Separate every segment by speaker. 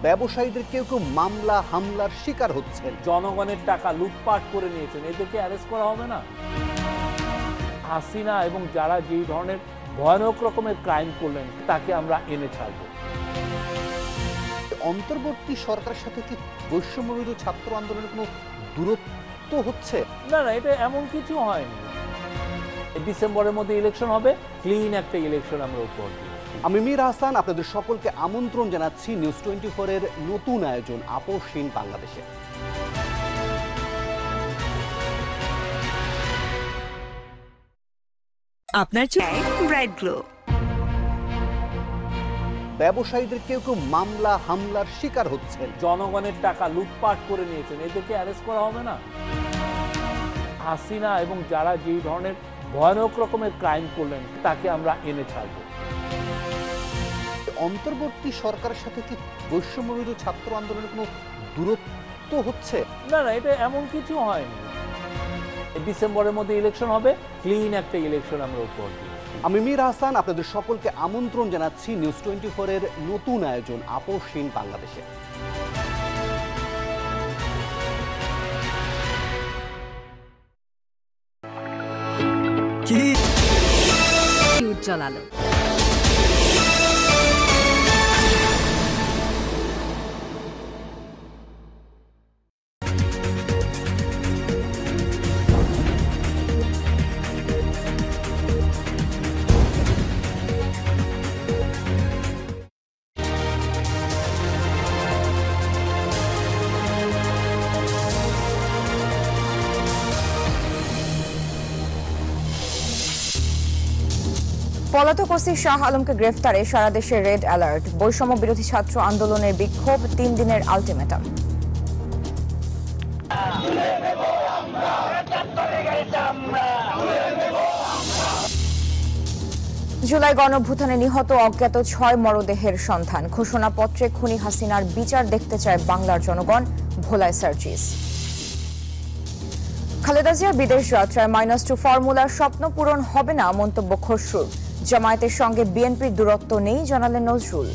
Speaker 1: ব্যবসায়ীদের কেউ কেউ মামলা হামলার শিকার হচ্ছেন।
Speaker 2: জনগণের টাকা লুটপাট করে নিয়েছেন, এদেরকে অ্যারেস্ট করা হবে না? হাসিনা এবং যারা যেই ধরনের ভয়ানক রকমের ক্রাইম করলেন তাকে আমরা এনে ছাড়ব।
Speaker 1: অন্তর্বর্তী সরকারের সাথে কি বৈষম্যবিরোধী ছাত্র আন্দোলনের কোনো দূরত্ব হচ্ছে?
Speaker 2: না না, এটা এমন কিছু হয়নি। ডিসেম্বরের মধ্যে ইলেকশন হবে, ক্লিন একটা ইলেকশন আমরা উপহার দিব।
Speaker 1: আমি মীর হাসান, আপনাদের সকলকে আমন্ত্রণ জানাচ্ছি নিউজ 24 এর নতুন আয়োজন আপোষহীন বাংলাদেশে।
Speaker 3: আপনার ব্রাইট গ্লো।
Speaker 1: ব্যবসায়ীদের কেউ কেউ মামলা হামলার শিকার হচ্ছেন।
Speaker 2: জনগণের টাকা লুটপাট করে নিয়েছেন, এদেরকে অ্যারেস্ট করা হবে না? হাসিনা এবং যারা যেই ধরনের ভয়ানক রকমের ক্রাইম করলেন তাকে আমরা এনে ছাড়ব।
Speaker 1: অন্তর্বর্তী সরকারের সাথে কি বৈষম্যবিরোধী ছাত্র আন্দোলনের কোনো দূরত্ব হচ্ছে?
Speaker 2: না না, এটা এমন কিছু হয়নি। ডিসেম্বরের মধ্যে ইলেকশন হবে, ক্লিন একটা ইলেকশন আমরা উপহার দিব।
Speaker 1: আমি মীর হাসান, আপনাদের সকলকে আমন্ত্রণ জানাচ্ছি নিউজ 24 এর নতুন আয়োজন আপোষহীন বাংলাদেশে।
Speaker 3: কি উজ্জ্বল আলো।
Speaker 4: পলাতক ওসি শাহ আলমকে গ্রেফতারে সারা দেশে রেড অ্যালার্ট। বৈষম্য বিরোধী ছাত্র আন্দোলনের বিক্ষোভ, 3 দিনের আলটিমেটাম। জুলাই গণঅভ্যুত্থানে নিহত অজ্ঞাত 6 মরদেহের সন্ধান। ঘোষণাপত্রে খুনি হাসিনার বিচার দেখতে চায় বাংলার জনগণ, ভোলায় সার্জিস। খালেদা জিয়ার বিদেশ যাত্রায় -2 ফর্মুলার স্বপ্ন পূরণ হবে না, মন্তব্য খসরুর। জামায়াতের সঙ্গে বিএনপির দূরত্ব নেই, জানালেন নজরুল।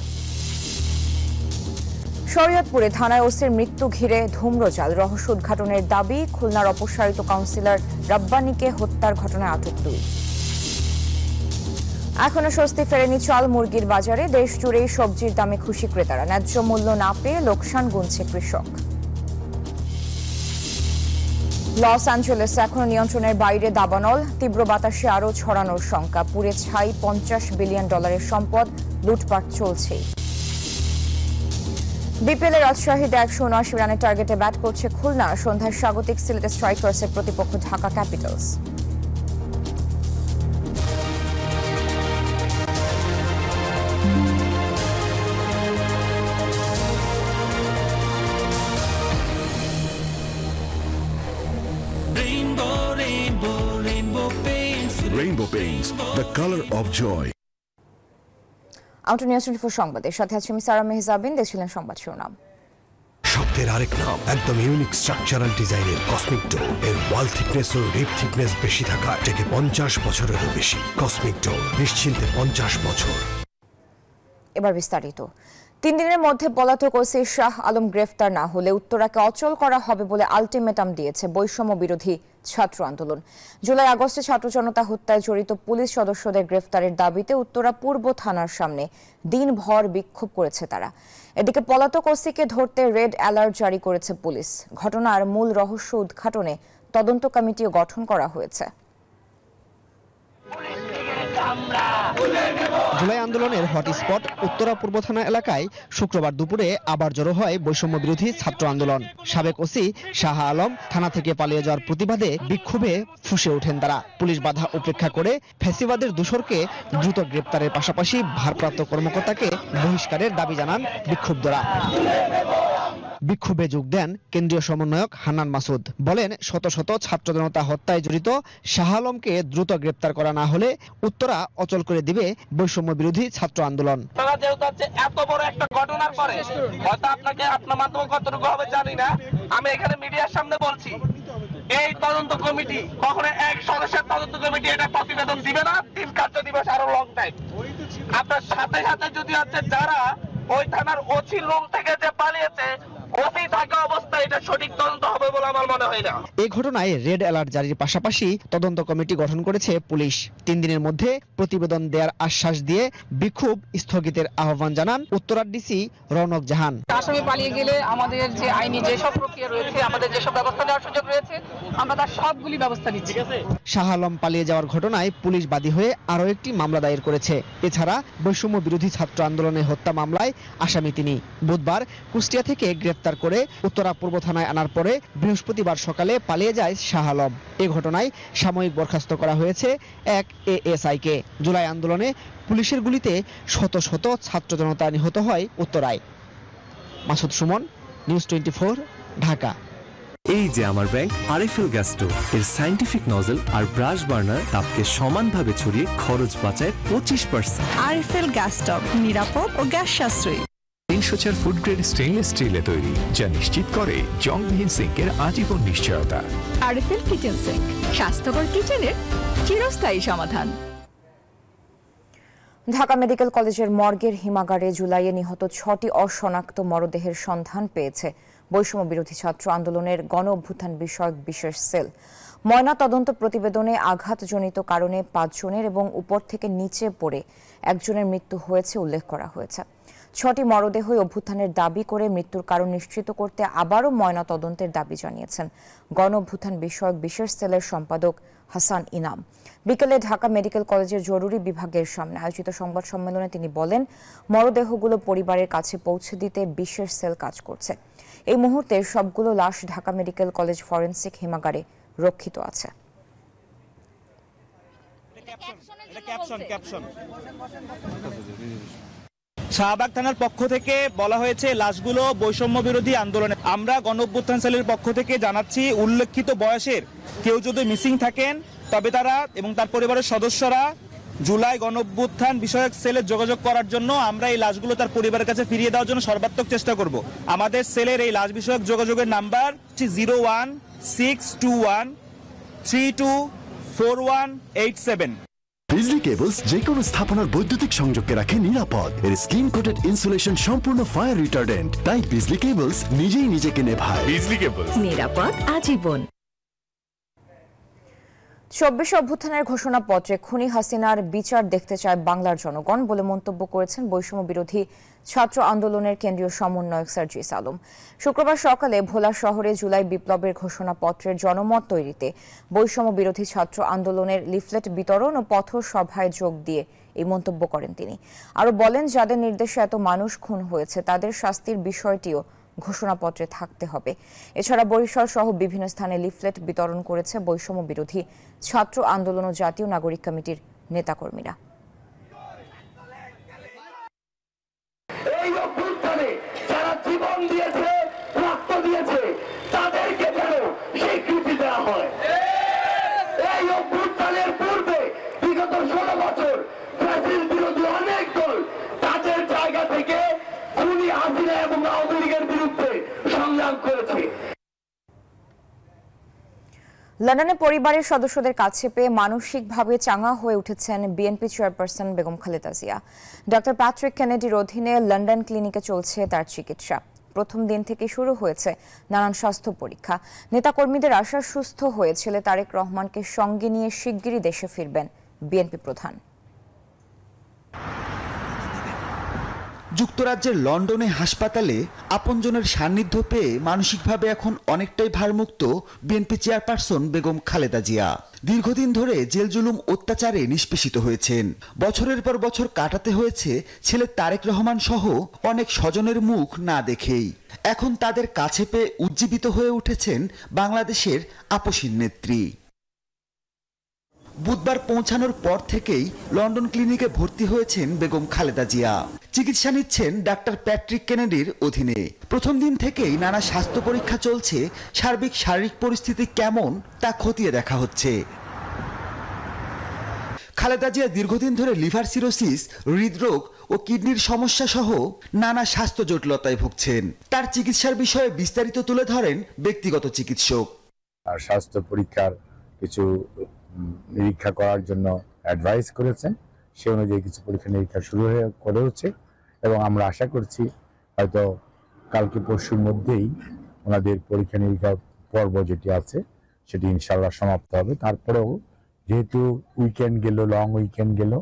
Speaker 4: শরীয়তপুরে থানায় ওসির মৃত্যু ঘিরে ধূম্রজাল, রহস্য উদ্ঘাটনের দাবি। খুলনার অপসারিত কাউন্সিলর রাব্বানীকে হত্যার ঘটনায় আটক 2। এখনো স্বস্তি ফেরেনি চাল মুরগির বাজারে। দেশ জুড়েই সবজির দামে খুশি ক্রেতারা, ন্যায্য মূল্য না পেয়ে লোকসান গুনছে কৃষক। লস অ্যাঞ্জেলেসে এখনো নিয়ন্ত্রণের বাইরে দাবানল, তীব্র বাতাসে আরও ছড়ানোর শঙ্কা। পুড়ে ছাই $50 বিলিয়ন সম্পদ, লুটপাট চলছেই। বিপিএলে রাজশাহীতে 179 রানের টার্গেটে ব্যাট করছে খুলনা। সন্ধ্যায় স্বাগতিক সিলেট স্ট্রাইকার্সের প্রতিপক্ষ Dhaka Capitals.
Speaker 5: Rainbow Paints, the color of joy.
Speaker 4: News 24 সংবাদের সাথে আছি আমি সারা মেহজাবিন। দেখছিলেন সংবাদ শিরোনাম।
Speaker 6: শব্দের আরেক নাম, একদম ইউনিক স্ট্রাকচারাল ডিজাইনের কসমিক ডোর। এর ওয়াল থিকনেস ও রিপ থিকনেস বেশি থাকায় থেকে 50 বছরেরও বেশি। কসমিক ডোর, নিশ্চিন্তে 50 বছর।
Speaker 4: এবার বিস্তারিত। 3 দিনের মধ্যে পলাতক ওসি শাহ আলম গ্রেফতার না হলে উত্তরাকে অচল করা হবে বলে আলটিমেটাম দিয়েছে বৈষম্য বিরোধী ছাত্র আন্দোলন। জুলাই আগস্টে ছাত্র জনতা হত্যায় জড়িত পুলিশ সদস্যদের গ্রেফতারের দাবিতে উত্তরা পূর্ব থানার সামনে দিনভর বিক্ষোভ করেছে তারা। এদিকে পলাতক ওসিকে ধরতে রেড অ্যালার্ট জারি করেছে পুলিশ। ঘটনার মূল রহস্য উদ্ঘাটনে তদন্ত কমিটিও গঠন করা হয়েছে।
Speaker 7: জুলাই আন্দোলনের হটস্পট উত্তরা পূর্ব থানা এলাকায় শুক্রবার দুপুরে আবার জড়ো হয় বৈষম্য বিরোধী ছাত্র আন্দোলন। সাবেক ওসি শাহ আলম থানা থেকে পালিয়ে যাওয়ার প্রতিবাদে বিক্ষোভে ফুঁসে ওঠেন তারা। পুলিশ বাধা উপেক্ষা করে ফ্যাসিবাদের দোসরকে দ্রুত গ্রেপ্তারের পাশাপাশি ভারপ্রাপ্ত কর্মকর্তাকে বহিষ্কারের দাবি জানান বিক্ষুব্ধরা। বিক্ষোভে যোগ দেন কেন্দ্রীয় সমন্বয়ক হান্নান মাসুদ। বলেন, শত শত ছাত্র জনতা হত্যায় জড়িত শাহ আলমকে দ্রুত গ্রেপ্তার করা না হলে উত্তরা অচল করে দিবে বৈষম্য বিরোধী ছাত্র আন্দোলন।
Speaker 8: এত বড় একটা ঘটনার পরে হয়তো আপনাকে আপনার মাধ্যমে কতটুকু হবে জানি না, আমি এখানে মিডিয়ার সামনে বলছি, এই তদন্ত কমিটি কখনো এক সদস্যের তদন্ত কমিটি এটা প্রতিবেদন দিবে না। 3 কার্য দিবস আরো লং টাইম। আপনার সাথে সাথে যদি হচ্ছে যারা ওই থানার ওসি রুম থেকে যে পালিয়েছে, ওসি থাকা অবস্থায় এটা সঠিক তদন্ত হবে বলে আমার মনে হয় না।
Speaker 7: এই ঘটনায় রেড অ্যালার্ট জারির পাশাপাশি তদন্ত কমিটি গঠন করেছে পুলিশ। 3 দিনের মধ্যে প্রতিবেদন দেওয়ার আশ্বাস দিয়ে বিক্ষোভ স্থগিতের আহ্বান জানান উত্তরার ডিসি রৌনক জাহান।
Speaker 9: আসামি পালিয়ে গেলে আমাদের যে আইনি যেসব প্রক্রিয়া রয়েছে, আমাদের যেসব ব্যবস্থা নেওয়ার সুযোগ রয়েছে, আমরা তার সবগুলি ব্যবস্থা নিচ্ছি।
Speaker 7: শাহ আলম পালিয়ে যাওয়ার ঘটনায় পুলিশ বাদী হয়ে আরও একটি মামলা দায়ের করেছে। এছাড়া বৈষম্য বিরোধী ছাত্র আন্দোলনের হত্যা মামলায় আসামি তিনি। বুধবার কুষ্টিয়া থেকে গ্রেফতার করে উত্তরা পূর্ব থানায় আনার পরে বৃহস্পতিবার সকালে পালিয়ে যায় শাহ আলম। এ ঘটনায় সাময়িক বরখাস্ত করা হয়েছে এক এএসআইকে। জুলাই আন্দোলনে পুলিশের গুলিতে শত শত ছাত্র জনতা নিহত হয় উত্তরায়। মাসুদ সুমন, নিউজ 24, ঢাকা।
Speaker 10: এই যে আমার ব্যাংক আরএফএল গ্যাস স্টোভ, এর সায়েন্টিফিক নজল আর ব্রাশ বার্নার তাপকে সমানভাবে ছড়িয়ে খরচ বাঁচায় 25%।
Speaker 3: আরএফএল গ্যাস স্টোভ নিরাপদ ও গ্যাস সাশ্রয়ী।
Speaker 11: 304 ফুড গ্রেড স্টেইনলেস স্টিলে তৈরি, যা নিশ্চিত করে জংবিহীন সিঙ্কের আজীবন নিশ্চয়তা।
Speaker 3: আরএফএল কিচেন সিঙ্ক, স্বাস্থ্যকর কিচেনের চিরস্থায়ী সমাধান।
Speaker 4: ঢাকা মেডিকেল কলেজের মর্গের হিমাগারে জুলাইয়ে নিহত 6টি অশনাক্ত মরদেহের সন্ধান পেয়েছে বৈষম্য বিরোধী ছাত্র আন্দোলনের গণ অভ্যুত্থান বিষয়ক বিশেষ সেল। ময়না তদন্ত প্রতিবেদনে আঘাতজনিত কারণে 5 জনের এবং উপর থেকে নিচে পড়ে 1 জনের মৃত্যু হয়েছে উল্লেখ করা হয়েছে। 6টি মরদেহই অভ্যুত্থানের দাবি করে মৃত্যুর কারণ নিশ্চিত করতে আবারও ময়না তদন্তের দাবি জানিয়েছেন গণ অভ্যুত্থান বিষয়ক বিশেষ সেলের সম্পাদক হাসান ইনাম। বিকেলে ঢাকা মেডিকেল কলেজের জরুরি বিভাগের সামনে আয়োজিত সংবাদ সম্মেলনে তিনি বলেন, মরদেহগুলো পরিবারের কাছে পৌঁছে দিতে বিশেষ সেল কাজ করছে। এই মুহূর্তে সবগুলো লাশ ঢাকা মেডিকেল কলেজ ফরেনসিক হিমাগারে রক্ষিত আছে।
Speaker 12: শাহবাগ থানার পক্ষ থেকে বলা হয়েছে লাশগুলো বৈষম্য বিরোধী আন্দোলনে। আমরা গণ অভ্যুত্থান সেলের পক্ষ থেকে জানাচ্ছি, উল্লেখিত বয়সের কেউ যদি মিসিং থাকেন তবে তারা এবং তার পরিবারের সদস্যরা জুলাই গণ অভ্যুত্থান বিষয়ক সেলে যোগাযোগ করার জন্য আমরা এই লাশগুলো তার পরিবারের কাছে ফিরিয়ে দেওয়ার জন্য সর্বাত্মক চেষ্টা করব। আমাদের সেলের এই লাশ বিষয়ক যোগাযোগের নাম্বার 01621324187।
Speaker 5: বিজলি কেবলস যে কোনো স্থাপনার বৈদ্যুতিক সংযোগকে রাখে নিরাপদ। এর স্ক্রিন কোটেড ইনসুলেশন সম্পূর্ণ ফায়ার রিটার্ডেন্ট, তাই বিজলি কেবলস নিজেই নিজেকে নেভায়। বিজলি কেবলস,
Speaker 3: নিরাপদ আজীবন।
Speaker 4: 24 অভ্যুত্থানের ঘোষণাপত্রে খুনি হাসিনার বিচার দেখতে চায় বাংলার জনগণ বলে মন্তব্য করেছেন বৈষম্য বিরোধী ছাত্র আন্দোলনের কেন্দ্রীয় সমন্বয়ক সার্জিস আলম। শুক্রবার সকালে ভোলা শহরে জুলাই বিপ্লবের ঘোষণাপত্রের জনমত তৈরিতে বৈষম্য বিরোধী ছাত্র আন্দোলনের লিফলেট বিতরণ ও পথসভায় যোগ দিয়ে এই মন্তব্য করেন তিনি। আরও বলেন, যাদের নির্দেশে এত মানুষ খুন হয়েছে তাদের শাস্তির বিষয়টিও ঘোষণাপত্রে থাকতে হবে। এছাড়া বরিশাল সহ বিভিন্ন স্থানে লিফলেট বিতরণ করেছে বৈষম্য বিরোধী ছাত্র আন্দোলন ও জাতীয় নাগরিক কমিটির নেতাকর্মীরা।
Speaker 8: এই অভ্যুত্থানে যারা জীবন দিয়েছে, রক্ত দিয়েছে, তাদেরকে যেন স্বীকৃতি দেওয়া হয়। এই অভ্যুত্থানের পূর্বে বিগত 16 বছর ফ্যাসিস্ট বিরোধী অনেক দল তাদের জায়গা থেকে খুনি হাসিনা এবং আওয়ামী লীগের বিরুদ্ধে সংগ্রাম করেছে।
Speaker 4: লন্ডনে পরিবারের সদস্যদের কাছে পেয়ে মানসিকভাবে চাঙ্গা হয়ে উঠেছেন BNP chairperson Begum Khaleda Zia. Doctor Patrick কেনেডির অধীনে লন্ডন ক্লিনিকে চলছে তার চিকিৎসা। প্রথম দিন থেকে শুরু হয়েছে নানান স্বাস্থ্য পরীক্ষা। নেতাকর্মীদের আশা, সুস্থ হয়ে ছেলে তারেক রহমানকে সঙ্গে নিয়ে শিগগিরই দেশে ফিরবেন বিএনপি প্রধান।
Speaker 13: যুক্তরাজ্যের লন্ডনে হাসপাতালে আপনজনের সান্নিধ্য পেয়ে মানসিকভাবে এখন অনেকটাই ভারমুক্ত বিএনপি চেয়ারপারসন বেগম খালেদা জিয়া। দীর্ঘদিন ধরে জেল জুলুম অত্যাচারে নিষ্পেষিত হয়েছেন। বছরের পর বছর কাটাতে হয়েছে ছেলে তারেক রহমান সহ অনেক স্বজনের মুখ না দেখেই। এখন তাদের কাছে পেয়ে উজ্জীবিত হয়ে উঠেছেন বাংলাদেশের আপসীন নেত্রী। বুধবার পৌঁছানোর পর থেকেই লন্ডন ক্লিনিকে ভর্তি হয়েছেন বেগম খালেদা জিয়া। চিকিৎসা নিচ্ছেন ডাক্তার প্যাট্রিক কেনেডির অধীনে। প্রথম দিন থেকেই নানা স্বাস্থ্য পরীক্ষা চলছে। সার্বিক শারীরিক পরিস্থিতি কেমন তা খতিয়ে দেখা হচ্ছে। খালেদা জিয়া দীর্ঘদিন ধরে লিভার সিরোসিস, হৃদরোগ ও কিডনির সমস্যা সহ নানা স্বাস্থ্য জটিলতায় ভুগছেন। তার চিকিৎসার বিষয়ে বিস্তারিত তুলে ধরেন ব্যক্তিগত চিকিৎসক।
Speaker 14: আর স্বাস্থ্য পরীক্ষার কিছু নিরীক্ষা করার জন্য অ্যাডভাইস করেছেন। সে অনুযায়ী কিছু পরীক্ষা নিরীক্ষা শুরু করে হচ্ছে এবং আমরা আশা করছি হয়তো কালকে পরশুর মধ্যেই ওনাদের পরীক্ষা নিরীক্ষা পর্ব যেটি আছে সেটি ইনশাল্লাহ সমাপ্ত হবে। তারপরেও যেহেতু উইকেন্ড গেল, লং উইকেন্ড গেল,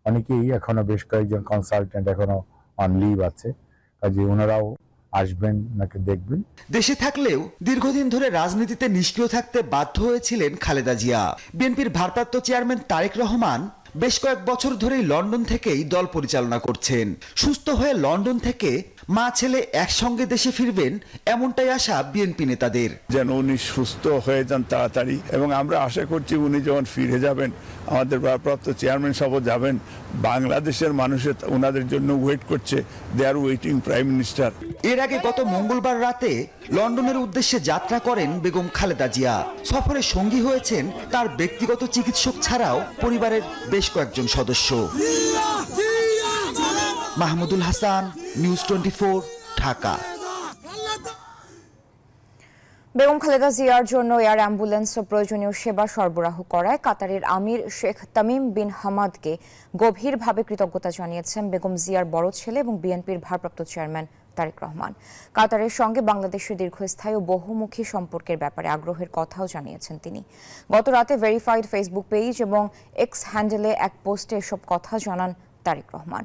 Speaker 14: অনেকেই এখনো বেশ কয়েকজন কনসালটেন্ট এখনো অন লিভ আছে, কাজে ওনারাও আসবেন, ওনাকে দেখবেন।
Speaker 13: দেশে থাকলেও দীর্ঘদিন ধরে রাজনীতিতে নিষ্ক্রিয় থাকতে বাধ্য হয়েছিলেন খালেদা জিয়া। বিএনপির ভারপ্রাপ্ত চেয়ারম্যান তারেক রহমান বেশ কয়েক বছর ধরেই লন্ডন থেকেই দল পরিচালনা করছেন। সুস্থ হয়ে লন্ডন থেকে মা ছেলে একসঙ্গে দেশে ফিরবেন এমনটাই আশা বিএনপি নেতাদের।
Speaker 15: যেন উনি সুস্থ হয়ে যান তাড়াতাড়ি, এবং আমরা আশা করছি উনি যখন ফিরে যাবেন, আমাদের ভারপ্রাপ্ত চেয়ারম্যান সাহেব যাবেন, বাংলাদেশের মানুষের ওনাদের জন্য ওয়েট করছে, দে আর ওয়েটিং প্রাইম মিনিস্টার।
Speaker 13: এর আগে গত মঙ্গলবার রাতে লন্ডনের উদ্দেশ্যে যাত্রা করেন বেগম খালেদা জিয়া। সফরে সঙ্গী হয়েছেন তার ব্যক্তিগত চিকিৎসক ছাড়াও পরিবারের বেশ কয়েকজন সদস্য। মাহমুদুল হাসান, নিউজ 24, ঢাকা।
Speaker 4: বেগম খালেদা জিয়ার জন্য এয়ার অ্যাম্বুলেন্স ও প্রয়োজনীয় সেবা সরবরাহ করায় কাতারের আমির শেখ তামিম বিন হামাদকে গভীরভাবে কৃতজ্ঞতা জানিয়েছেন বেগম জিয়ার বড় ছেলে এবং বিএনপির ভারপ্রাপ্ত চেয়ারম্যান তারেক রহমান। কাতারের সঙ্গে বাংলাদেশের দীর্ঘস্থায়ী ও বহুমুখী সম্পর্কের ব্যাপারে আগ্রহের কথাও জানিয়েছেন তিনি। গত রাতে ভেরিফাইড ফেসবুক পেজ এবং এক্স হ্যান্ডেলে এক পোস্টে এসব কথা জানান তারেক রহমান।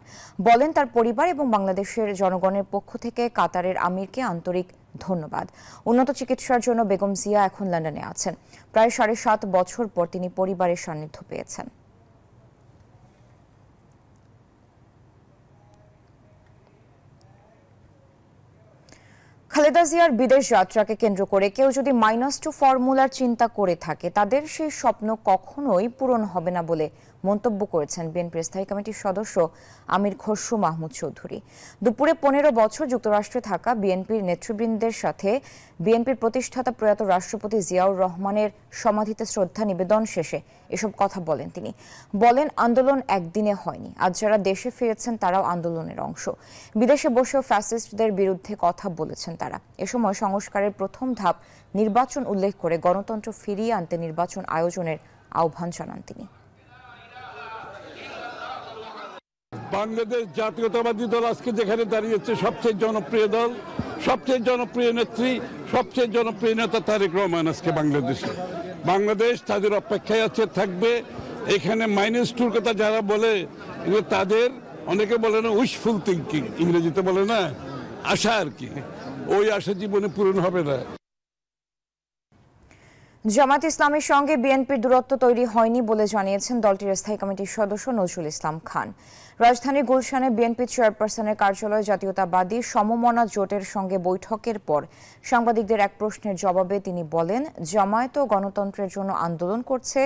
Speaker 4: বলেন তার পরিবার এবং বাংলাদেশের জনগণের পক্ষ থেকে কাতারের আমিরকে আন্তরিক ধন্যবাদ। উন্নত চিকিৎসার জন্য বেগম জিয়া এখন লন্ডনে আছেন। প্রায় 7.5 বছর পর তিনি পরিবারের সান্নিধ্য পেয়েছেন। খালেদা জিয়ার বিদেশ যাত্রাকে কেন্দ্র করে কেউ যদি -2 ফর্মুলার চিন্তা করে থাকে, তাদের সেই স্বপ্ন কখনোই পূরণ হবে না বলে মন্তব্য করেছেন বিএনপির স্থায়ী কমিটির সদস্য আমির খসরু মাহমুদ চৌধুরী। দুপুরে 15 বছর যুক্তরাষ্ট্রে থাকা বিএনপির নেতৃবৃন্দের সাথে বিএনপির প্রতিষ্ঠাতা প্রয়াত রাষ্ট্রপতি জিয়াউর রহমানের সমাধিতে শ্রদ্ধা নিবেদন শেষে এসব কথা বলেন তিনি। বলেন, আন্দোলন একদিনে হয়নি, আজ যারা দেশে ফিরেছেন তারাও আন্দোলনের অংশ। বিদেশে বসেও ফ্যাসিস্টদের বিরুদ্ধে কথা বলেছেন তারা। এ সময় সংস্কারের প্রথম ধাপ নির্বাচন উল্লেখ করে গণতন্ত্র ফিরিয়ে আনতে নির্বাচন আয়োজনের আহ্বান জানান তিনি।
Speaker 16: বাংলাদেশ জাতীয়তাবাদী দল আজকে যেখানে দাঁড়িয়েছে, সবচেয়ে জনপ্রিয় দল, সবচেয়ে জনপ্রিয় নেত্রী, সবচেয়ে জনপ্রিয় নেতা তারেক রহমান আজকে বাংলাদেশে। বাংলাদেশ তাদের অপেক্ষায় আছে, থাকবে। এখানে -2 কথা যারা বলে, তাদের অনেকে বলে না উইশফুল থিঙ্কিং, ইংরেজিতে বলে না, আশা আর কি, ওই আশা জীবনে পূরণ হবে না।
Speaker 4: জামায়াত ইসলামের সঙ্গে বিএনপির দূরত্ব তৈরি হয়নি বলে জানিয়েছেন দলটির স্থায়ী কমিটির সদস্য নজরুল ইসলাম খান। রাজধানীর গুলশানে বিএনপি চেয়ারপারসনের কার্যালয়ে জাতীয়তাবাদী সমমনা জোটের সঙ্গে বৈঠকের পর সাংবাদিকদের এক প্রশ্নের জবাবে তিনি বলেন, জামায়াত গণতন্ত্রের জন্য আন্দোলন করছে,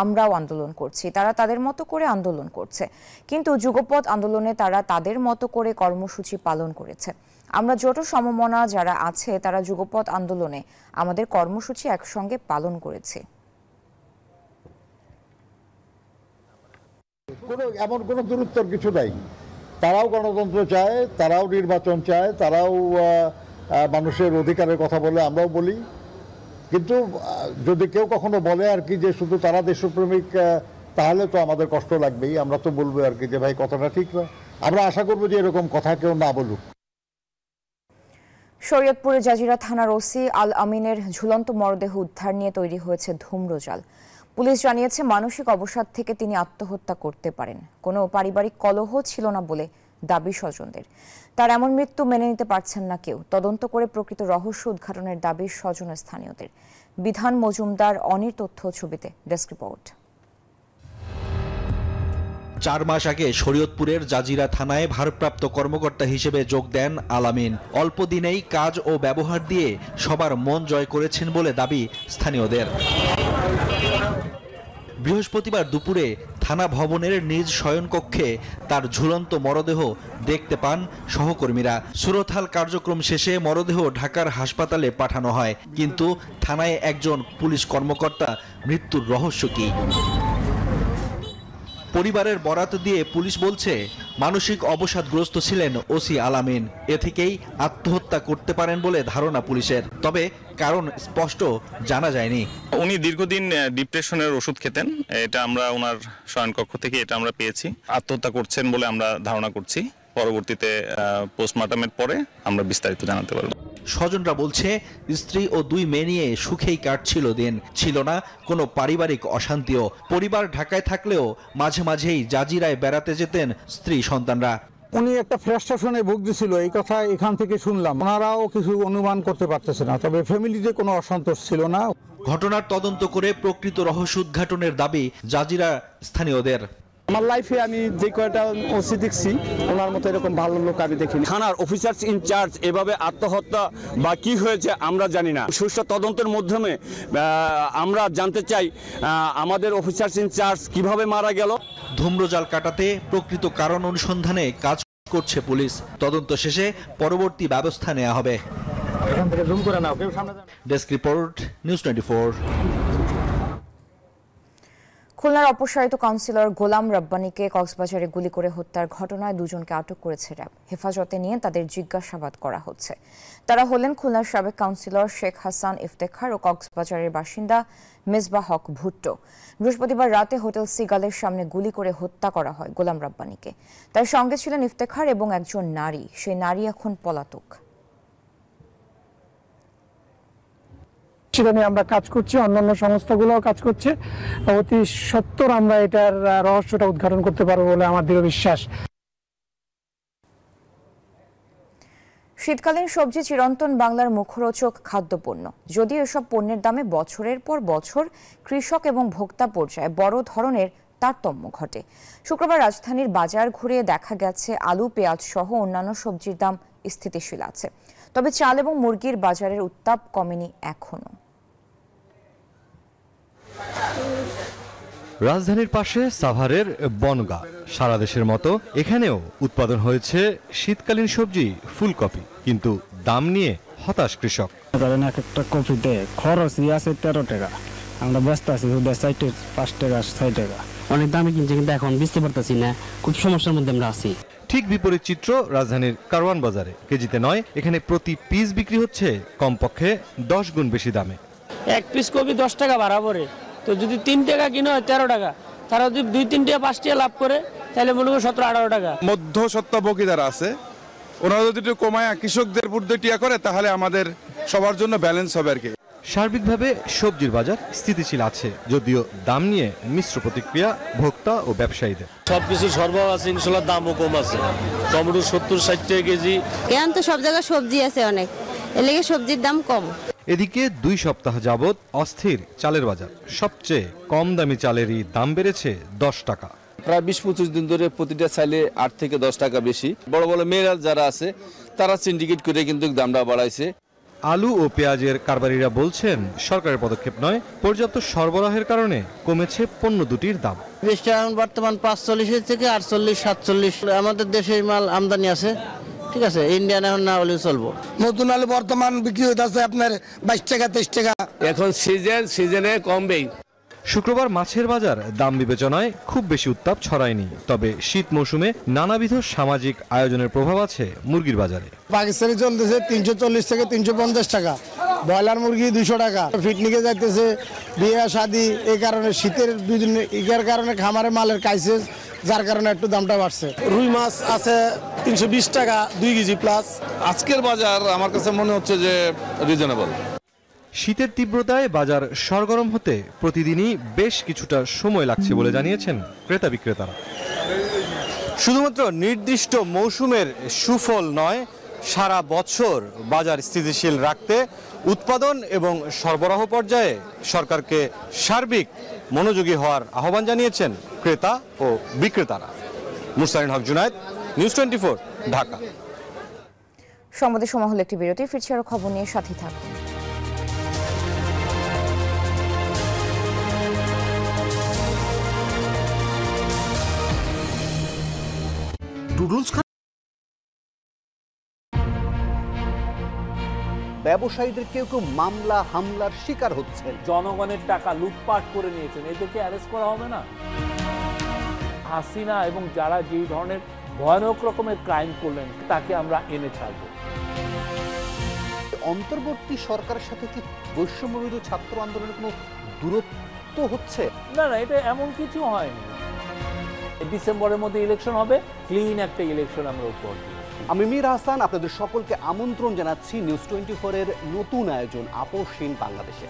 Speaker 4: আমরাও আন্দোলন করছি, তারা তাদের মতো করে আন্দোলন করছে, কিন্তু যুগপৎ আন্দোলনে তারা তাদের মতো করে কর্মসূচি পালন করেছে। আমরা জোট সমমনা যারা আছে তারা যুগপৎ আন্দোলনে আমাদের কর্মসূচি একসঙ্গে পালন করেছি।
Speaker 17: এমন কোনো দূরত্বর কিছু নাই। তারাও গণতন্ত্র চায়, তারাও নির্বাচন চায়, তারাও মানুষের অধিকারের কথা বলে, আমরাও বলি। কিন্তু যদি কেউ কখনো বলে আর কি যে শুধু তারা দেশপ্রেমিক, তাহলে তো আমাদের কষ্ট লাগবেই। আমরা তো বলবো আর কি যে ভাই কথাটা ঠিক না। আমরা আশা করবো যে এরকম কথা কেউ না বলুক।
Speaker 4: শরীয়তপুরের জাজিরা থানার ওসি আল আমিনের ঝুলন্ত মরদেহ উদ্ধার নিয়ে তৈরি হয়েছে ধূম্রজাল। পুলিশ জানিয়েছে মানসিক অবসাদ থেকে তিনি আত্মহত্যা করতে পারেন। কোনো পারিবারিক কলহ ছিল না বলে দাবি স্বজনদের। তার এমন মৃত্যু মেনে নিতে পারছেন না কেউ। তদন্ত করে প্রকৃত রহস্য উদ্ঘাটনের দাবি স্বজন স্থানীয়দের। বিধান মজুমদার, অনির তথ্য ছবিতে ডেস্ক রিপোর্ট।
Speaker 18: 4 মাস আগে শরীয়তপুরের জাজিরা থানায় ভারপ্রাপ্ত কর্মকর্তা হিসেবে যোগ দেন আলামিন। অল্প দিনেই কাজ ও ব্যবহার দিয়ে সবার মন জয় করেছেন বলে দাবি স্থানীয়দের। বৃহস্পতিবার দুপুরে থানা ভবনের নিজ শয়নকক্ষে তার ঝুলন্ত মরদেহ দেখতে পান সহকর্মীরা। সুরতহাল কার্যক্রম শেষে মরদেহ ঢাকার হাসপাতালে পাঠানো হয়, কিন্তু থানায় একজন পুলিশ কর্মকর্তা মৃত্যুর রহস্য কি? পরিবারের বরাত দিয়ে পুলিশ বলছে, মানসিক অবসাদগ্রস্ত ছিলেন ওসি আলামিন। এ থেকেই আত্মহত্যা করতে পারেন বলে ধারণা পুলিশের, তবে কারণ স্পষ্ট জানা যায়নি।
Speaker 19: উনি দীর্ঘদিন ডিপ্রেশনের ওষুধ খেতেন, এটা আমরা ওনার শয়নকক্ষ থেকে এটা আমরা পেয়েছি। আত্মহত্যা করছেন বলে আমরা ধারণা করছি, পরবর্তীতে পোস্টমর্টমের পরে আমরা বিস্তারিত জানাতে পারব।
Speaker 18: স্বজনরা বলছে স্ত্রী ও 2 মেয়ে নিয়ে সুখেই কাটছিল দিন, ছিল না কোনো পারিবারিক অশান্তিও। পরিবার ঢাকায় থাকলেও মাঝে মাঝেই জাজিরায় বেড়াতে যেতেন স্ত্রী সন্তানরা।
Speaker 20: উনি একটা ফ্রাস্ট্রেশনে ভুগছিল, এই কথা এখান থেকে শুনলাম। ওনারাও কিছু অনুমান করতে পারতেছে না, তবে ফ্যামিলিতে কোনো অসন্তোষ ছিল না।
Speaker 18: ঘটনার তদন্ত করে প্রকৃত রহস্য উদ্ঘাটনের দাবি জাজিরা স্থানীয়দের।
Speaker 21: আমার লাইফে আমি যে কয়টা ওসি দেখছি ওনার মতো এরকম ভালো লোক আমি দেখিনি।
Speaker 22: থানার অফিসার্স ইনচার্জ এভাবে আত্মহত্যা বা কি হয়েছে আমরা জানি না। সুষ্ঠু তদন্তের মাধ্যমে আমরা জানতে চাই আমাদের অফিসার্স ইনচার্জ কিভাবে মারা গেল।
Speaker 18: ধূম্রজাল কাটাতে প্রকৃত কারণ অনুসন্ধানে কাজ করছে পুলিশ। তদন্ত শেষে পরবর্তী ব্যবস্থা নেওয়া হবে। Desk report, news 24।
Speaker 4: খুলনার অপসারিত কাউন্সিলর গোলাম রব্বানীকে কক্সবাজারে গুলি করে হত্যার ঘটনায় 2 জনকে আটক করেছে র্যাব। হেফাজতে নিয়ে তাদের জিজ্ঞাসাবাদ করা হচ্ছে। তারা হলেন খুলনার সাবেক কাউন্সিলর শেখ হাসান ইফতেখার ও কক্সবাজারের বাসিন্দা মেজবাহ হক ভুট্টো। বৃহস্পতিবার রাতে হোটেল সিগালের সামনে গুলি করে হত্যা করা হয় গোলাম রব্বানীকে। তার সঙ্গে ছিলেন ইফতেখার এবং একজন নারী। সেই নারী এখন পলাতক।
Speaker 23: সেটা নিয়ে আমরা কাজ করছি, অন্যান্য সংস্থাগুলোও কাজ করছে। অতি সত্বর আমরা এটার রহস্যটা উদ্ঘাটন করতে পারবো বলে আমার দৃঢ় বিশ্বাস।
Speaker 4: শীতকালীন সবজি চিরন্তন বাংলার মুখরোচক খাদ্যপণ্য। যদিও এসব পণ্যের দামে বছরের পর বছর কৃষক এবং ভোক্তা পর্যায়ে বড় ধরনের তারতম্য ঘটে। শুক্রবার রাজধানীর বাজার ঘুরে দেখা গেছে আলু, পেঁয়াজ সহ অন্যান্য সবজির দাম স্থিতিশীল আছে। তবে চাল এবং মুরগির বাজারের উত্তাপ কমেনি এখনো।
Speaker 24: রাজধানীর পাশে সাভারের বনগাঁ। সারা দেশের মতো এখানেও উৎপাদন হয়েছে শীতকালীন সবজি ফুলকপি, কিন্তু দাম নিয়ে হতাশ কৃষক।
Speaker 23: ধরেন এক একটা কপিতে খরচই আছে 13 টাকা, আমরা ব্যস্ত আছি 5 টাকা 6 টাকা, অনেক দামে কিনছি, কিন্তু এখন বুঝতে পারতেছি না, খুব সমস্যার মধ্যে আমরা আছি।
Speaker 24: ঠিক বিপরীত চিত্র রাজধানীর কারওয়ান বাজারে। কেজিতে নয়, এখানে প্রতি পিস বিক্রি হচ্ছে কমপক্ষে 10 গুণ বেশি দামে।
Speaker 25: এক পিস কপি 10 টাকা ভাড়া পড়ে, তো যদি 3 টাকা কিনে হয় 13 টাকা, তারা যদি 2-3 টাকা 5 টাকা লাভ করে তাহলে মনে করো 17-18 টাকা।
Speaker 26: মধ্যস্বত্বভোগী যারা আছে ওনারা যদি একটু কমায় কৃষকদের বুদ্ধি টিয়া করে তাহলে আমাদের সবার জন্য ব্যালেন্স হবে আর কি।
Speaker 24: সার্বিকভাবে সবজির বাজার স্থিতিশীল আছে, যদিও দাম নিয়ে মিশ্র প্রতিক্রিয়া ভোক্তা ও ব্যবসায়ীদের।
Speaker 27: সবকিছু সরবরাহ আছে, ইনশাল্লাহ দামও কম আছে। টমেটো 70-60 টাকা কেজি।
Speaker 28: কেন তো সব জায়গায় সবজি আছে অনেক, এর লেগে সবজির দাম কম।
Speaker 24: এদিকে 2 সপ্তাহ যাবৎ অস্থির চালের বাজার। সবচেয়ে কম দামি চালেরই দাম বেড়েছে 10 টাকা।
Speaker 29: প্রায় 20-25 দিন ধরে প্রতিটা চাইলে 8 থেকে 10 টাকা বেশি। বড় বড় মেয়েরা যারা আছে তারা সিন্ডিকেট করে কিন্তু দামটা বাড়াইছে।
Speaker 24: আলু ও পেঁয়াজের কারবারিরা বলছেন সরকারের পদক্ষেপ নয়, পর্যাপ্ত সরবরাহের কারণে কমেছে পণ্য দুটির দাম।
Speaker 28: বর্তমান 45 থেকে 48-47 আমাদের দেশে মাল আমদানি আছে, ঠিক আছে, ইন্ডিয়ান এখন না হলেও চলবো।
Speaker 30: নতুন আলু বর্তমান বিক্রি হইতাছে আপনার 22 টাকা 23 টাকা।
Speaker 27: এখন সিজনে কমবেই।
Speaker 24: শুক্রবার মাছের বাজার দাম বিবেচনায় খুব বেশি উত্তাপ ছড়ায়নি, তবে শীত মৌসুমে নানাবিধ সামাজিক আয়োজনের প্রভাব আছে মুরগির বাজারে।
Speaker 30: পাকিস্তানি চলতেছে 340 থেকে 350 টাকা, ব্রয়লার মুরগি 200 টাকা। পিকনিকে যাইতেছে, বিয়ে শাদী, এই কারণে শীতের বিভিন্ন ইকার কারণে খামারে মালের ক্রাইসিস, যার কারণে একটু দামটা বাড়ছে। রুই মাছ আছে 320 টাকা 2 কেজি প্লাস।
Speaker 29: আজকের বাজার আমার কাছে মনে হচ্ছে যে রিজনেবল।
Speaker 24: শীতের তীব্রতায় বাজার সরগরম হতে প্রতিদিনই বেশ কিছুটা সময় লাগছে বলে জানিয়েছেন ক্রেতা বিক্রেতারা। শুধুমাত্র নির্দিষ্ট মৌসুমের সুফল নয়, সারা বছর বাজার স্থিতিশীল রাখতে উৎপাদন এবং সরবরাহ পর্যায়ে সরকারকে সার্বিক মনোযোগী হওয়ার আহ্বান জানিয়েছেন ক্রেতা ও বিক্রেতারা। মুরসালিন হক জুনায়েদ, নিউজ 24, ঢাকা।
Speaker 4: সংবাদের সময় হলো একটি বিরতি, ফিরছি আরো খবর নিয়ে, সাথে থাকুন।
Speaker 1: ব্যবসায়ীদের কেউ কেউ মামলা হামলার শিকার হচ্ছেন।
Speaker 2: জনগণের টাকা লুটপাট করে নিয়েছেন, এদেরকে অ্যারেস্ট করা হবে না? হাসিনা এবং যারা যেই ধরনের ভয়ানক রকমের ক্রাইম করলেন তাকে আমরা এনে ছাড়বো।
Speaker 1: অন্তর্বর্তী সরকারের সাথে কি বৈষম্য বিরোধী ছাত্র আন্দোলনের কোনো দূরত্ব হচ্ছে?
Speaker 2: না না, এটা এমন কিছু হয়নি। ডিসেম্বরের মধ্যে ইলেকশন হবে, ক্লিন একটা ইলেকশন আমরা উপহার দিই।
Speaker 1: আমি মীর হাসান, আপনাদের সকলকে আমন্ত্রণ জানাচ্ছি নিউজ 24 এর নতুন আয়োজন আপোষহীন বাংলাদেশে।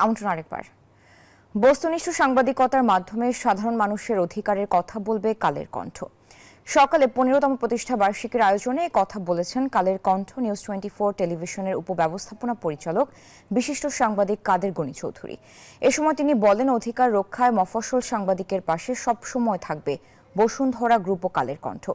Speaker 4: আমন্ত্রণ আরেকবার। বস্তুনিষ্ঠ সাংবাদিকতার মাধ্যমে সাধারণ মানুষের অধিকারের কথা বলবে কালের কণ্ঠ। সকালে 15তম প্রতিষ্ঠা বার্ষিকীর আয়োজনে কথা বলেছেন কালের কণ্ঠ নিউজ 24 টেলিভিশনের উপব্যবস্থাপনা পরিচালক বিশিষ্ট সাংবাদিক কাদের গনি চৌধুরী। এ সময় তিনি বলেন, অধিকার রক্ষায় মফস্বল সাংবাদিকের পাশে সবসময় থাকবে বসুন্ধরা গ্রুপ ও কালের কণ্ঠ।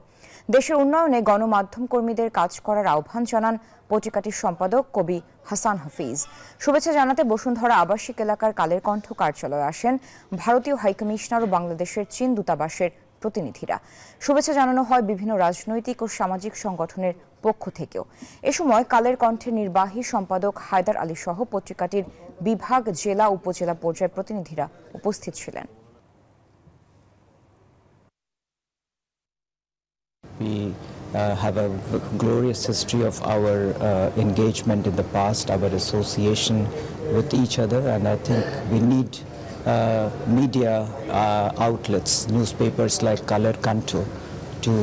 Speaker 4: দেশের উন্নয়নে গণমাধ্যম কর্মীদের কাজ করার আহ্বান জানান পত্রিকাটির সম্পাদক কবি হাসান হাফিজ। শুভেচ্ছা জানাতে বসুন্ধরা আবাসিক এলাকার কালের কণ্ঠ কার্যালয়ে আসেন ভারতীয় হাইকমিশনার ও বাংলাদেশের চীন দূতাবাসের প্রতিনিধিরা। শুভেচ্ছা জানানো হয় বিভিন্ন রাজনৈতিক ও সামাজিক সংগঠনের পক্ষ থেকেও। এ সময় কালের কণ্ঠের নির্বাহী সম্পাদক হায়দার আলী সহ পত্রিকাটির বিভাগ, জেলা, উপজেলা পর্যায়ের প্রতিনিধিরা উপস্থিত ছিলেন।
Speaker 3: We have a glorious history of our engagement in the past, our association with each other, and I think we need media outlets, newspapers like Color Kanto, to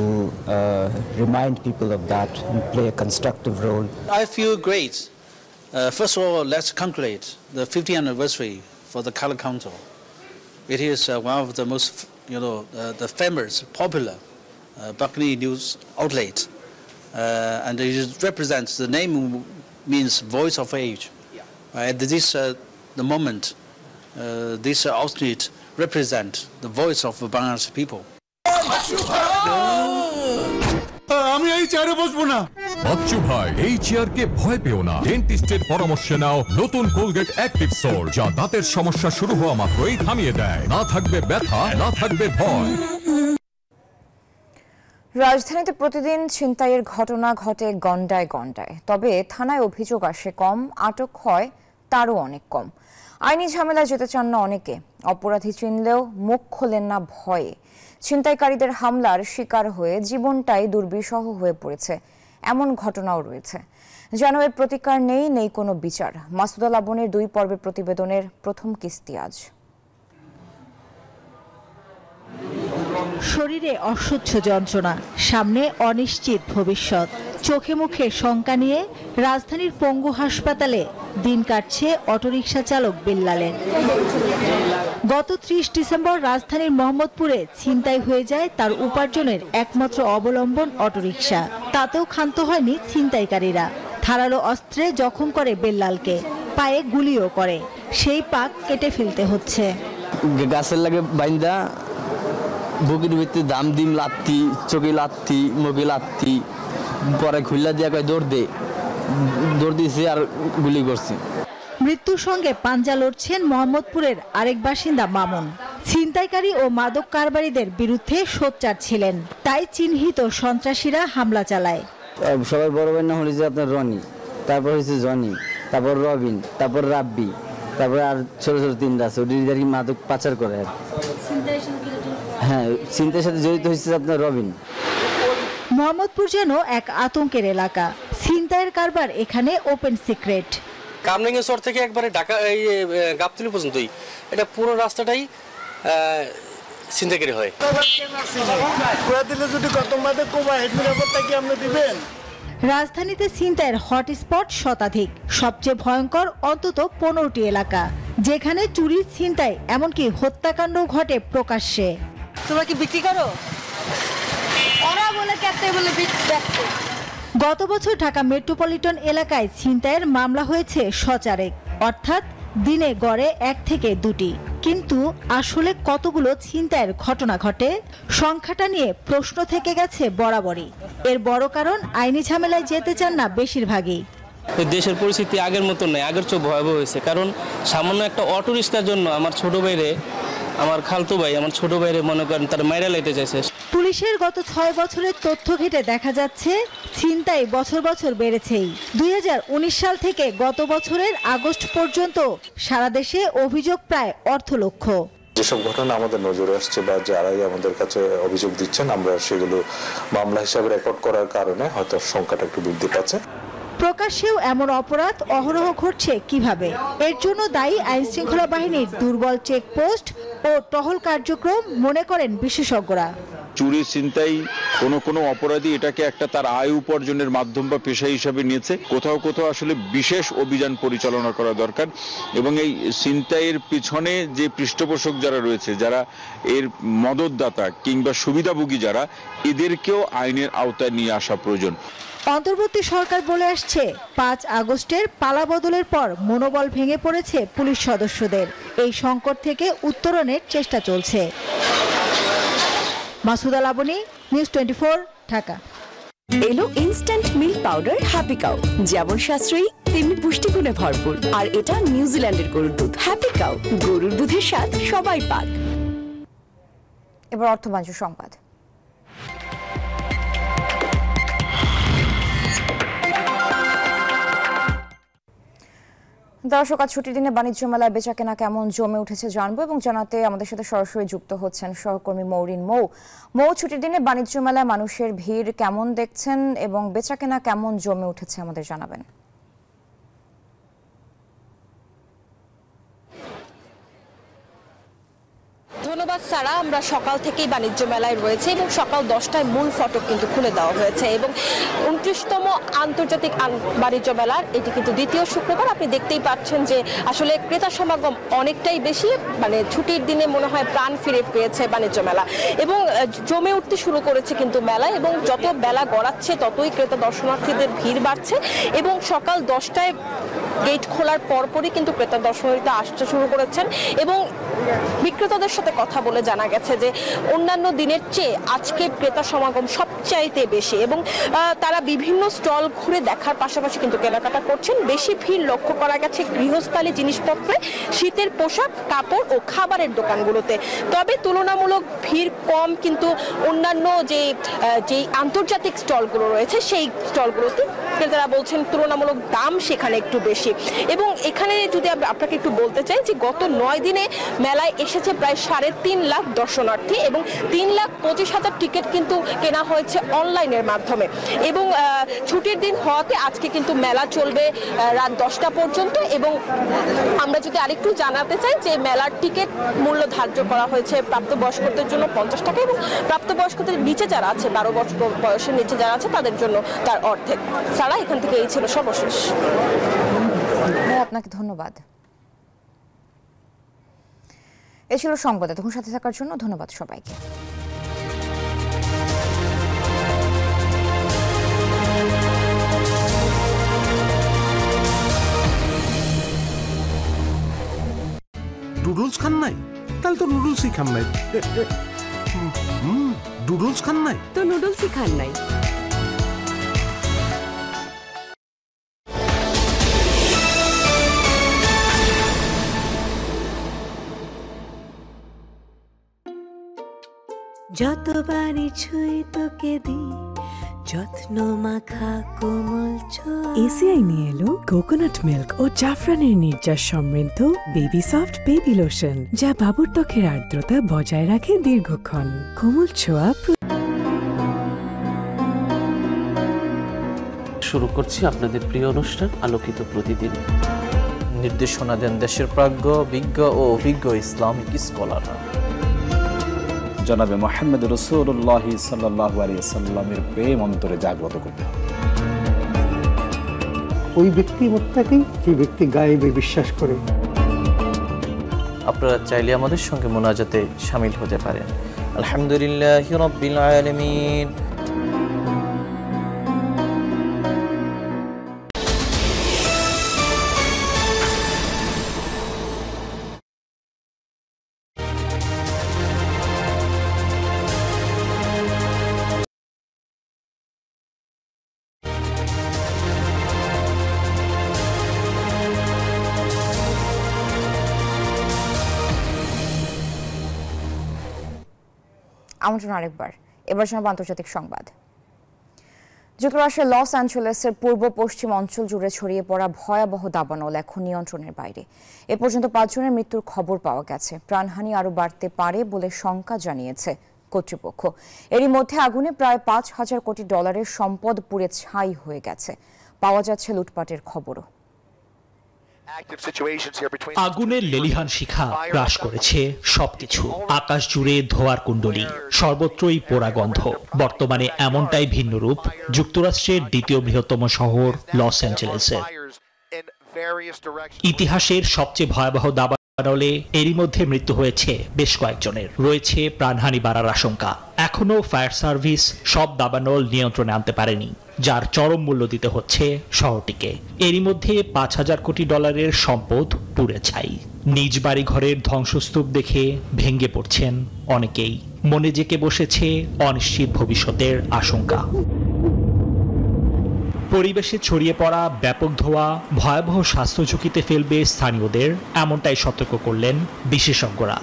Speaker 3: remind people of that and play a constructive role.
Speaker 5: I feel great. First of all, let's congratulate the 50th anniversary for the Color Kanto. It is one of the most, the famous, popular Pakistani news outlet, and it represents, the name means voice of age. At this the moment, this outlet represent the voice of the Bangladeshi people.
Speaker 6: আমি এই চেয়ারে বসবো না। বাচ্চু ভাই, এই চেয়ারকে ভয় পেও না। ডেন্টিস্টের পরামর্শ নাও নতুন কোলগেট অ্যাক্টিভ সোল, যা দাঁতের সমস্যা শুরু হওয়া মাত্রই থামিয়ে দেয়। না থাকবে ব্যথা, না থাকবে ভয়।
Speaker 4: রাজধানীতে প্রতিদিন ছিনতাইয়ের ঘটনা ঘটে গন্ডায় গন্ডায়, তবে থানায় অভিযোগ আসে কম, আটক হয় তারও অনেক কম। আইনি ঝামেলায় যেতে চান না অনেকে, অপরাধী চিনলেও মুখ খোলেন না ভয়ে। ছিনতাইকারীদের হামলার শিকার হয়ে জীবনটাই দুর্বিষহ হয়ে পড়েছে, এমন ঘটনাও রয়েছে। যেন এর প্রতিকার নেই কোনো বিচার। মাসুদা লাবণের 2 পর্বের প্রতিবেদনের প্রথম কিস্তি আজ।
Speaker 7: শরীরে অসহ্য যন্ত্রণা, সামনে অনিশ্চিত ভবিষ্যৎ, চোখে মুখে শঙ্কা নিয়ে রাজধানীর পঙ্গু হাসপাতালে দিন কাটছে অটোরিকশা চালক বিল্লালের। গত 30 ডিসেম্বর রাজধানীর মোহাম্মদপুরে ছিনতাই হয়ে যায় তার উপার্জনের একমাত্র অবলম্বন অটোরিকশা। তাতেও ক্ষান্ত হয়নি ছিনতাইকারীরা, ধারালো অস্ত্রে জখম করে বিল্লালকে, পায়ে গুলিও করে। সেই পাক কেটে ফেলতে হচ্ছে।
Speaker 22: গাছের লাগে বাইন্দা বুকের ভিতরে দাম দিম লাত্তি, চোখে লাত্তি, মুখে লাত্তি, পরে খুল্লা দিয়ে কয় দৌড় দিয়েছি আর গুলি করছি।
Speaker 7: মৃত্যুর সঙ্গে পাঞ্জা লড়ছেন মোহাম্মদপুরের আরেক বাসিন্দা মামুন। ছিনতাইকারী ও মাদক কারবারিদের বিরুদ্ধে সোচ্চার ছিলেন, তাই চিহ্নিত সন্ত্রাসীরা হামলা চালায়।
Speaker 22: সবাই বড় ভাই নাম হয়েছে আপনার রনি, তারপর হয়েছে জনি, তারপর রবিন, তারপর রাব্বি, তারপর আর ছোট ছোট 3টা আছে, ওদের মাদক পাচার করে। হ্যাঁ, ছিনতাইয়ের সাথে জড়িত হয়েছে আপনার রবিন।
Speaker 7: মোহাম্মদপুর যেন এক আতঙ্কের এলাকা, ছিনতাইয়ের কারবার এখানে ওপেন সিক্রেট।
Speaker 27: কামরাঙ্গীর চর থেকে একবারে ঢাকা এই গাবতলী পর্যন্তই এটা পুরো রাস্তাটাই ছিনতাইকারী হয়।
Speaker 7: রাজধানীতে ছিনতাইয়ের হটস্পট শতাধিক, সবচেয়ে ভয়ঙ্কর অন্তত 15টি এলাকা, যেখানে চুরি, ছিনতাই এমনকি হত্যাকাণ্ড ঘটে প্রকাশ্যে।
Speaker 8: তোমরা কি বিক্রি করো? ওরা বলে কেটে বলে দেখো।
Speaker 7: গত বছর ঢাকা মেট্রোপলিটন এলাকায় ছিনতাইয়ের মামলা হয়েছে সচারেক, অর্থাৎ দিনে গড়ে 1 থেকে 2টি। কিন্তু আসলে কতগুলো ছিনতাইয়ের ঘটনা ঘটে, সংখ্যাটা নিয়ে প্রশ্ন থেকে গেছে বরাবরই। এর বড় কারণ আইনি ঝামেলায় যেতে চান না বেশিরভাগই।
Speaker 27: দেশের পরিস্থিতি আগের মতো নয়, আগের চেয়ে ভয়াবহ হয়েছে। কারণ সামান্য একটা অটো রিক্সার জন্য আমার ছোট ভাইরে
Speaker 25: আমার খালতো ভাই আমার ছোট ভাইরে মনে করেন তার মাইরা লাইতে চাইছে।
Speaker 7: পুলিশের গত 6 বছরের তথ্য ঘেটে দেখা যাচ্ছে ছিনতাই বছর বছর বেড়েছেই। 2019 সাল থেকে গত বছরের আগস্ট পর্যন্ত সারা দেশে অভিযোগ প্রায় অর্ধলক্ষ।
Speaker 9: যেসব ঘটনা আমাদের নজরে আসছে বা যারাই আমাদের কাছে অভিযোগ দিচ্ছেন আমরা সেগুলো মামলা হিসাবে রেকর্ড করার কারণে হয়তো সংখ্যাটা একটু বৃদ্ধি পাচ্ছে।
Speaker 7: প্রকাশ্যেও এমন অপরাধ অহরহ ঘটছে কিভাবে? এর জন্য দায়ী আইনশৃঙ্খলা বাহিনীর দুর্বল চেকপোস্ট ও টহল কার্যক্রম মনে করেন বিশেষজ্ঞরা।
Speaker 10: চুরি ছিনতাই কোনো অপরাধী এটাকে একটা তার আয় উপার্জনের মাধ্যম বা পেশা হিসাবে নিয়েছে। কোথাও কোথাও আসলে বিশেষ অভিযান পরিচালনা করা দরকার এবং এই ছিনতাইয়ের পিছনে যে পৃষ্ঠপোষক যারা রয়েছে, যারা এর মদতদাতা কিংবা সুবিধাভোগী যারা, এদেরকেও আইনের আওতায় নিয়ে আসা প্রয়োজন।
Speaker 7: অন্তর্বর্তী সরকার বলে আসছে 5 আগস্টের পালাবদলের পর মনোবল ভেঙে পড়েছে পুলিশ সদস্যদের। এই সংকট থেকে উত্তরণের চেষ্টা চলছে। মাসুদা লাবনী, নিউজ 24, ঢাকা।
Speaker 11: এলো instant milk powder happy cow, যেমন সাশ্রয়ী তেমনি পুষ্টিগুণে ভরপুর। আর এটা নিউজিল্যান্ডের গরুর দুধ। হ্যাপি কাউ, গরুর দুধের স্বাদ সবাই পাক।
Speaker 4: এবার অর্থবাণিজ্য সংবাদ। দর্শক, আজ ছুটির দিনে বাণিজ্য মেলায় বেচাকেনা কেমন জমে উঠেছে জানবো এবং জানাতে আমাদের সাথে সরাসরি যুক্ত হচ্ছেন সহকর্মী মৌরিন মৌ। ছুটির দিনে বাণিজ্য মেলায় মানুষের ভিড় কেমন দেখছেন এবং বেচাকেনা কেমন জমে উঠেছে আমাদের জানাবেন।
Speaker 12: ধন্যবাদ সারা। আমরা সকাল থেকেই বাণিজ্য মেলায় রয়েছে এবং সকাল 10টায় মূল ফটক কিন্তু খুলে দেওয়া হয়েছে এবং 29তম আন্তর্জাতিক বাণিজ্য মেলার এটি কিন্তু দ্বিতীয় শুক্রবার। আপনি দেখতেই পাচ্ছেন যে আসলে ক্রেতা সমাগম অনেকটাই বেশি, মানে ছুটির দিনে মনে হয় প্রাণ ফিরে পেয়েছে বাণিজ্য মেলা এবং জমে উঠতে শুরু করেছে কিন্তু মেলা, এবং যত বেলা গড়াচ্ছে ততই ক্রেতা দর্শনার্থীদের ভিড় বাড়ছে এবং সকাল 10টায় গেট খোলার পরপরই কিন্তু ক্রেতা দর্শনার্থীরা আসতে শুরু করেছেন এবং বিক্রেতাদের সাথে কথা বলে জানা গেছে যে অন্যান্য দিনের চেয়ে আজকে ক্রেতা সমাগম সবচাইতে বেশি এবং তারা বিভিন্ন স্টল ঘুরে দেখার পাশাপাশি কিন্তু কেনাকাটা করছেন। বেশি ভিড় লক্ষ্য করা গেছে গৃহস্থালী জিনিসপত্রে, শীতের পোশাক, কাপড় ও খাবারের দোকানগুলোতে। তবে তুলনামূলক ভিড় কম কিন্তু অন্যান্য যে আন্তর্জাতিক স্টলগুলো রয়েছে সেই স্টলগুলোতে ক্রেতারা বলছেন তুলনামূলক দাম সেখানে একটু বেশি। এবং এখানে যদি আপনাকে একটু বলতে চাই যে গত 9 দিনে মেলায় এসেছে প্রায় 3.5 লাখ দর্শনার্থী এবং 3,25,000 টিকিট কিন্তু কেনা হয়েছে অনলাইনের মাধ্যমে। এবং ছুটির দিন হওয়াতে আজকে কিন্তু মেলা চলবে রাত 10টা পর্যন্ত। এবং আমরা যদি আরেকটু জানাতে চাই যে মেলার টিকিট মূল্য ধার্য করা হয়েছে প্রাপ্তবয়স্কদের জন্য 50 টাকা এবং প্রাপ্তবয়স্কদের নিচে যারা আছে 12 বছর বয়সের নিচে যারা আছে তাদের জন্য তার অর্ধেক। সারা, এখান থেকে এই ছিল সর্বশেষ।
Speaker 4: আপনাকে ধন্যবাদ। এ ছিল সংবাদ। তখন সাথে থাকার জন্য ধন্যবাদ সবাইকে।
Speaker 13: নুডলস খান নাই? তাহলে তো নুডলসই খান নাই। নুডলস খান নাই
Speaker 11: তো নুডলসই খান নাই।
Speaker 14: যতবারই ছুঁই তোকে দিই যত্ন মাখা কোমল ছোঁয়া।
Speaker 15: এসিআই নিয়ে এলো কোকোনাট মিল্ক ও জাফরানের নির্যাস সমৃদ্ধ বেবি সফট বেবি লোশন, যা বাবুর ত্বকের আর্দ্রতা বজায় রাখে দীর্ঘক্ষণ। কোমল ছোঁয়া।
Speaker 2: শুরু করছি আপনাদের প্রিয় অনুষ্ঠান আলোকিত প্রতিদিন। নির্দেশনা দেন দেশের প্রাজ্ঞ, বিজ্ঞ ও অভিজ্ঞ ইসলামিক স্কলাররা।
Speaker 16: জনাবে মুহাম্মদ রাসূলুল্লাহ সাল্লাল্লাহু আলাইহি সাল্লামের প্রেম অন্তরে জাগ্রত করতে হবে।
Speaker 17: ওই ব্যক্তি মুত্তাকি যে ব্যক্তি গায়েবে বিশ্বাস করে।
Speaker 2: আপনারা চাইলে আমাদের সঙ্গে মোনাজাতে শামিল হতে পারেন। আলহামদুলিল্লাহি রাব্বিল আলামিন।
Speaker 4: আমন্ত্রণ আরেকবার। এবার জানাবো আন্তর্জাতিক সংবাদ। যুক্তরাষ্ট্রের লস অ্যাঞ্জেলেসের পূর্ব পশ্চিম অঞ্চল জুড়ে ছড়িয়ে পড়া ভয়াবহ দাবানল এখন নিয়ন্ত্রণের বাইরে। এ পর্যন্ত 5 জনের মৃত্যুর খবর পাওয়া গেছে। প্রাণহানি আরও বাড়তে পারে বলে শঙ্কা জানিয়েছে কর্তৃপক্ষ। এরই মধ্যে আগুনে প্রায় $5,000 কোটি সম্পদ পুড়ে ছাই হয়ে গেছে। পাওয়া যাচ্ছে লুটপাটের খবরও।
Speaker 18: আগুনের লেলিহান শিখা গ্রাস করেছে সবকিছু। আকাশ জুড়ে ধোঁয়ার কুণ্ডলী, সর্বত্রই পোড়া গন্ধ। বর্তমানে এমনটাই ভিন্ন রূপ যুক্তরাষ্ট্রের দ্বিতীয় বৃহত্তম শহর লস অ্যাঞ্জেলেসে। ইতিহাসের সবচেয়ে ভয়াবহ দাবানলে এরই মধ্যে মৃত্যু হয়েছে বেশ কয়েকজনের। রয়েছে প্রাণহানি বাড়ার আশঙ্কা। এখনো ফায়ার সার্ভিস সব দাবানল নিয়ন্ত্রণে আনতে পারেনি, যার চরম মূল্য দিতে হচ্ছে শহরটিকে। এরই মধ্যে $5,000 কোটি সম্পদ পুড়ে ছাই। নিজ বাড়ি ঘরের ধ্বংসস্তূপ দেখে ভেঙে পড়ছেন অনেকেই। মনে জেঁকে বসেছে অনিশ্চিত ভবিষ্যতের আশঙ্কা। পরিবেশে ছড়িয়ে পড়া ব্যাপক ধোঁয়া ভয়াবহ স্বাস্থ্য ঝুঁকিতে ফেলবে স্থানীয়দের, এমনটাই সতর্ক করলেন বিশেষজ্ঞরা।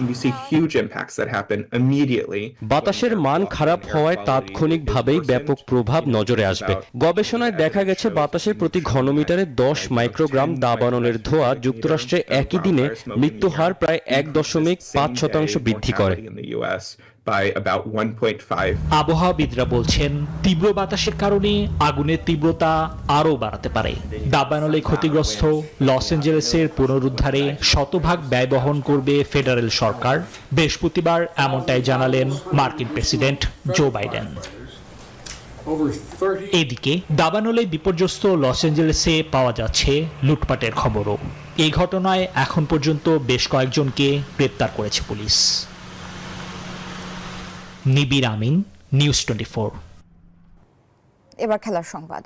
Speaker 19: বাতাসের মান খারাপ হওয়ায় তাৎক্ষণিকভাবেই ব্যাপক প্রভাব নজরে আসবে। গবেষণায় দেখা গেছে বাতাসের প্রতি ঘনমিটারে 10 মাইক্রোগ্রাম দাবানলের ধোঁয়া যুক্তরাষ্ট্রে একই দিনে মৃত্যু হার প্রায় 1.5% বৃদ্ধি করে।
Speaker 18: আবহাওয়াবিদরা বলছেন তীব্র বাতাসের কারণে আগুনের তীব্রতা আরও বাড়াতে পারে। দাবানলে ক্ষতিগ্রস্ত লস অ্যাঞ্জেলেসের পুনরুদ্ধারে শতভাগ ব্যয় বহন করবে ফেডারেল সরকার। বৃহস্পতিবার এমনটাই জানালেন মার্কিন প্রেসিডেন্ট জো বাইডেন। এদিকে দাবানলে বিপর্যস্ত লস অ্যাঞ্জেলেসে পাওয়া যাচ্ছে লুটপাটের খবরও। এই ঘটনায় এখন পর্যন্ত বেশ কয়েকজনকে গ্রেপ্তার করেছে পুলিশ। নিবির আমিন, নিউজ 24।
Speaker 4: এবার খেলার সংবাদ।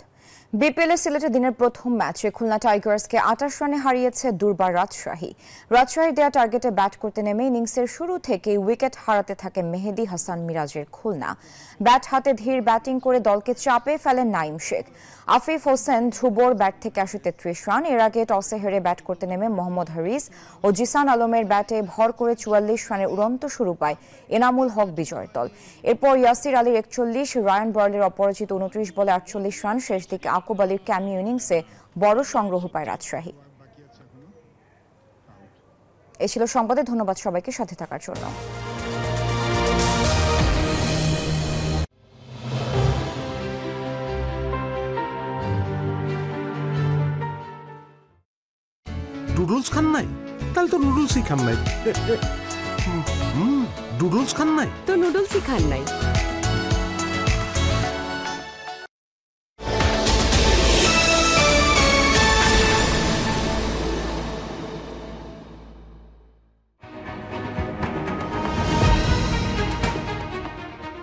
Speaker 4: বিপিএল এর সিলেটে দিনের প্রথম ম্যাচে খুলনা টাইগার্সকে 28 রানে হারিয়েছে দুর্বার রাজশাহী। রাজশাহীর দেয়া টার্গেটে ব্যাট করতে নেমে ইনিংসের শুরু থেকেই উইকেট হারাতে থাকে মেহেদী হাসান মিরাজের খুলনা। ব্যাট হাতে ধীর ব্যাটিং করে দলকে চাপে ফেলেন নাইম শেখ। আফিফ হোসেন ধ্রুবর ব্যাট থেকে 33 রান। এর আগে টসে হেরে ব্যাট করতে নেমে মোহাম্মদ হারিস ও জিসান আলমের ব্যাটে ভর করে 44 রানের উড়ন্ত শুরু পায় এনামুল হক বিজয়ের দল। এরপর ইয়াসির আলীর 41, রায়ান বয়েলের অপরাজিত 29 বলে 48 রান। শেষ দিকে আকুব আলীর ক্যামিও ইনিংসে বড় সংগ্রহ পায় রাজশাহী। এ ছিল সংবাদে। ধন্যবাদ সবাইকে সাথে থাকার জন্য।
Speaker 13: নুডলস খান নাই? তাহলে তো নুডলসই খান নাই। নুডলস খান নাই
Speaker 11: তো নুডলসই খান নাই।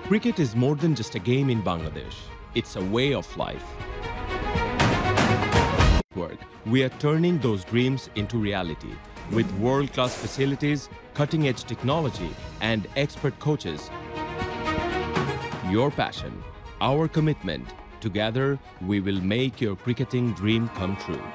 Speaker 20: Cricket is more than just a game in Bangladesh. It's a way of life. We are turning those dreams into reality with world-class facilities, cutting-edge technology, and expert coaches. Your passion, our commitment. Together, we will make your cricketing dream come true.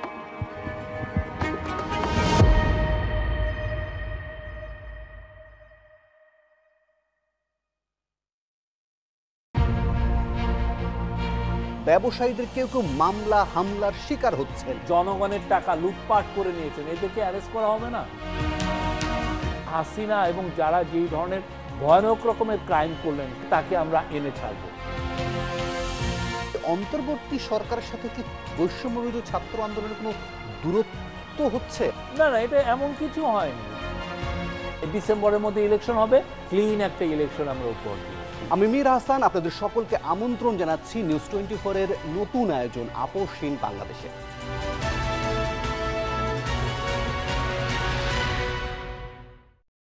Speaker 1: ব্যবসায়ীদের কেউ কেউ মামলা হামলার শিকার হচ্ছেন।
Speaker 2: জনগণের টাকা লুটপাট করে নিয়েছেন, এদেরকে অ্যারেস্ট করা হবে না? হাসিনা এবং যারা যেই ধরনের ভয়ানক রকমের ক্রাইম করলেন তাকে আমরা এনে ছাড়ব।
Speaker 1: অন্তর্বর্তী সরকারের সাথে কি বৈষম্যবিরোধী ছাত্র আন্দোলনের কোনো দূরত্ব হচ্ছে?
Speaker 2: না না, এটা এমন কিছু হয়নি। ডিসেম্বরের মধ্যে ইলেকশন হবে, ক্লিন একটা ইলেকশন আমরা উপহার দিব।
Speaker 1: আমি মীর হাসান, আপনাদের সকলকে আমন্ত্রণ জানাচ্ছি নিউজ 24 এর নতুন আয়োজন আপোষহীন বাংলাদেশে।